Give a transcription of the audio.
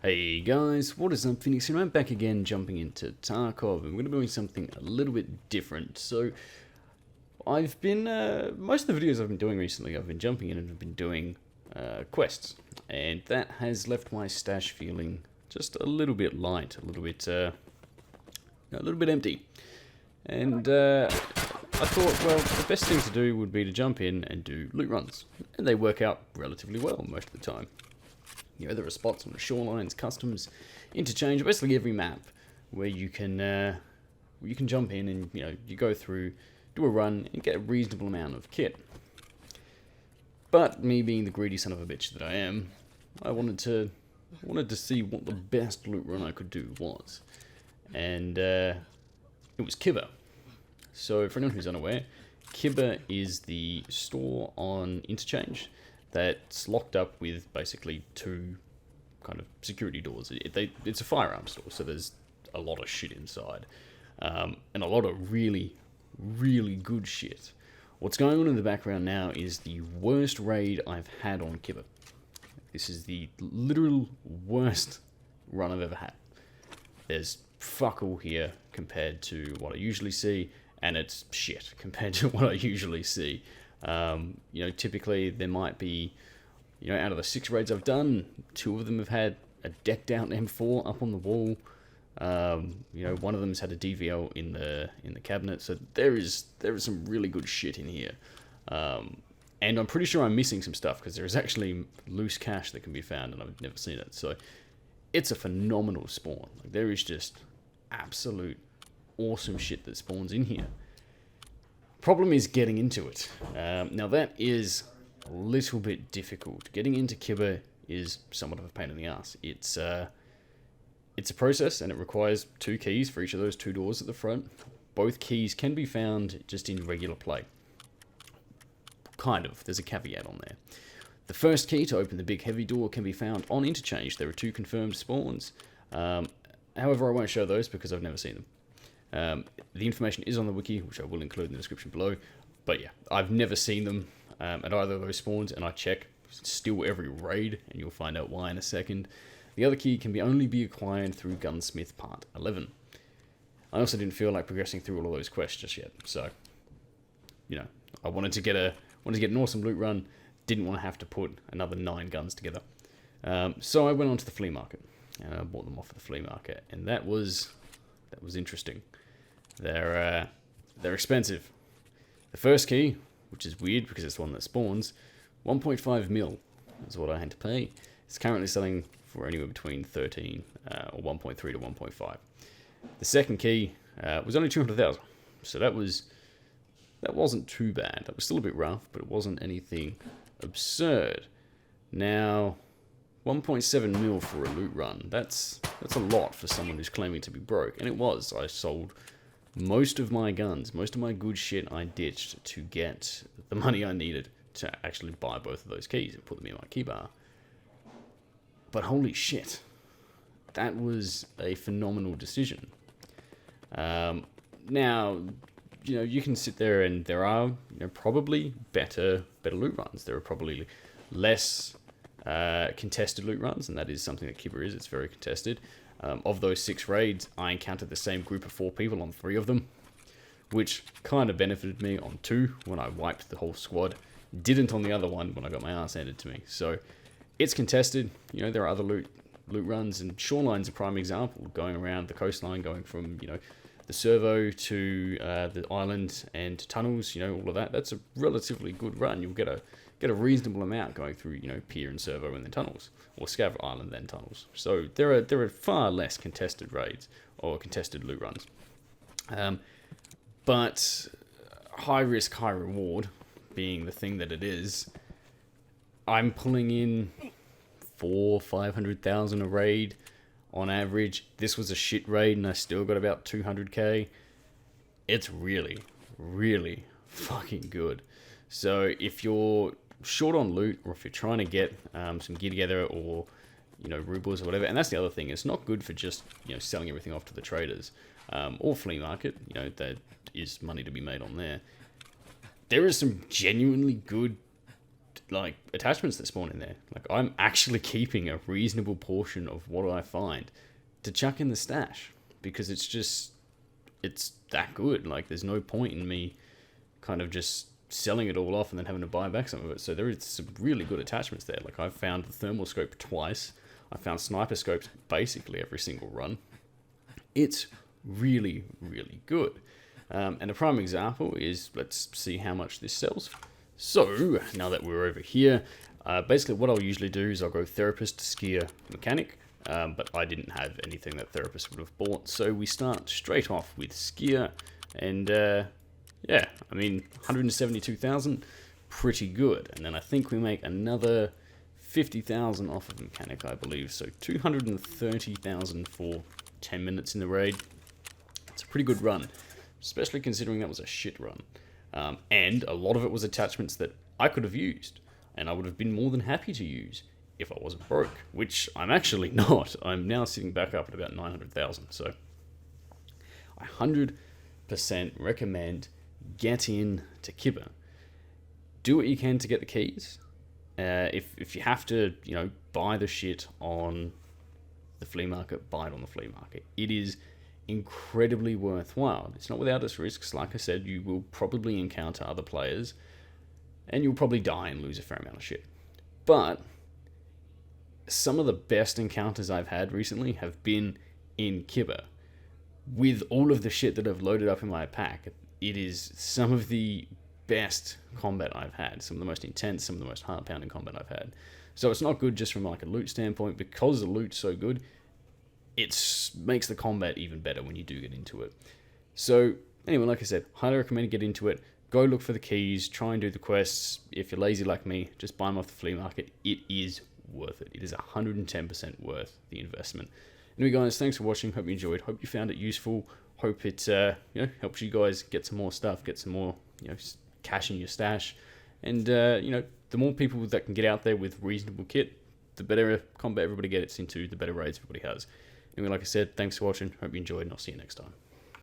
Hey guys, what is up, Phoenix? And I'm back again, jumping into Tarkov, and we're going to be doing something a little bit different. So, I've been, most of the videos I've been doing recently, I've been jumping in and I've been doing quests, and that has left my stash feeling just a little bit light, a little bit empty. And I thought, well, the best thing to do would be to jump in and do loot runs, and they work out relatively well most of the time. You know, there are spots on the shorelines, customs, interchange, basically every map where you can jump in and you go through, do a run, and get a reasonable amount of kit. But me being the greedy son of a bitch that I am, I wanted to see what the best loot run I could do was, and it was KIBA. So for anyone who's unaware, KIBA is the store on Interchange that's locked up with basically two kind of security doors. It's a firearm store, so there's a lot of shit inside, and a lot of really, really good shit. What's going on in the background now is the worst raid I've had on KIBA. This is the literal worst run I've ever had. There's fuck all here compared to what I usually see, and it's shit compared to what I usually see. Typically there might be, out of the 6 raids I've done, 2 of them have had a decked out M4 up on the wall. One of them's had a DVL in the cabinet. So there is some really good shit in here. And I'm pretty sure I'm missing some stuff because there is actually loose cash that can be found, and I've never seen it. So it's a phenomenal spawn. Like, there is just absolute awesome shit that spawns in here. Problem is getting into it. Now that is a little bit difficult. Getting into KIBA is somewhat of a pain in the ass. It's a process, and it requires 2 keys for each of those 2 doors at the front. Both keys can be found just in regular play. Kind of. There's a caveat on there. The first key to open the big heavy door can be found on Interchange. There are 2 confirmed spawns. However, I won't show those because I've never seen them. The information is on the wiki, which I will include in the description below. But yeah, I've never seen them at either of those spawns, and I check still every raid, and you'll find out why in a second. The other key can only be acquired through Gunsmith Part 11. I also didn't feel like progressing through all of those quests just yet, so I wanted to get an awesome loot run. Didn't want to have to put another 9 guns together. So I went onto the flea market, and I bought them off of the flea market, and that was interesting. They're expensive. The first key, which is weird because it's the one that spawns, 1.5 mil is what I had to pay. It's currently selling for anywhere between 13 or 1.3 to 1.5. The second key was only 200,000, so that wasn't too bad. That was still a bit rough, but it wasn't anything absurd. Now, 1.7 mil for a loot run. That's a lot for someone who's claiming to be broke, and it was. I sold most of my guns, most of my good shit I ditched to get the money I needed to actually buy both of those keys and put them in my KIBA. But holy shit, that was a phenomenal decision. Now, you can sit there and there are probably better loot runs. There are probably less contested loot runs, and that is something that KIBA is. It's very contested. Of those 6 raids, I encountered the same group of 4 people on 3 of them, which kind of benefited me on 2 when I wiped the whole squad. Didn't on the other one when I got my ass handed to me. So it's contested. There are other loot runs, and Shoreline's a prime example. Going around the coastline, going from the servo to the island and to tunnels. All of that. That's a relatively good run. You'll get a reasonable amount going through, pier and servo and then tunnels, or Scav Island then tunnels. So there are far less contested raids or contested loot runs. But high risk, high reward being the thing that it is, I'm pulling in 400,000-500,000 a raid on average. This was a shit raid and I still got about 200k. It's really, really fucking good. So if you're short on loot, or if you're trying to get some gear together, or rubles or whatever, and that's the other thing, it's not good for just selling everything off to the traders or flea market. There is money to be made on there. There is some genuinely good like attachments that spawn in there. Like I'm actually keeping a reasonable portion of what I find to chuck in the stash because it's that good. Like there's no point in me kind of just selling it all off and then having to buy back some of it. So there is some really good attachments there. Like I've found the thermal scope twice. I found sniper scopes basically every single run. It's really, really good. And a prime example is, let's see how much this sells. So now that we're over here, basically what I'll usually do is I'll go therapist, skier, mechanic, but I didn't have anything that therapist would have bought. So we start straight off with skier, and yeah, I mean, 172,000, pretty good. And then I think we make another 50,000 off of mechanic, I believe. So 230,000 for 10 minutes in the raid. It's a pretty good run, especially considering that was a shit run. And a lot of it was attachments that I could have used, and I would have been more than happy to use if I wasn't broke, which I'm actually not. I'm now sitting back up at about 900,000. So I 100% recommend get in to KIBA. Do what you can to get the keys. If you have to, buy the shit on the flea market, buy it on the flea market. It is incredibly worthwhile. It's not without its risks. Like I said, you will probably encounter other players and you'll probably die and lose a fair amount of shit. But some of the best encounters I've had recently have been in KIBA. With all of the shit that I've loaded up in my pack, it is some of the best combat I've had. Some of the most intense, some of the most heart-pounding combat I've had. So it's not good just from like a loot standpoint. Because the loot's so good, it makes the combat even better when you do get into it. So anyway, like I said, highly recommend you get into it. Go look for the keys, try and do the quests. If you're lazy like me, just buy them off the flea market. It is worth it. It is 110% worth the investment. Anyway guys, thanks for watching. Hope you enjoyed. Hope you found it useful. Hope it helps you guys get some more stuff, get some more cash in your stash. And the more people that can get out there with reasonable kit, the better combat everybody gets into, the better raids everybody has. Anyway, like I said, thanks for watching. Hope you enjoyed, and I'll see you next time.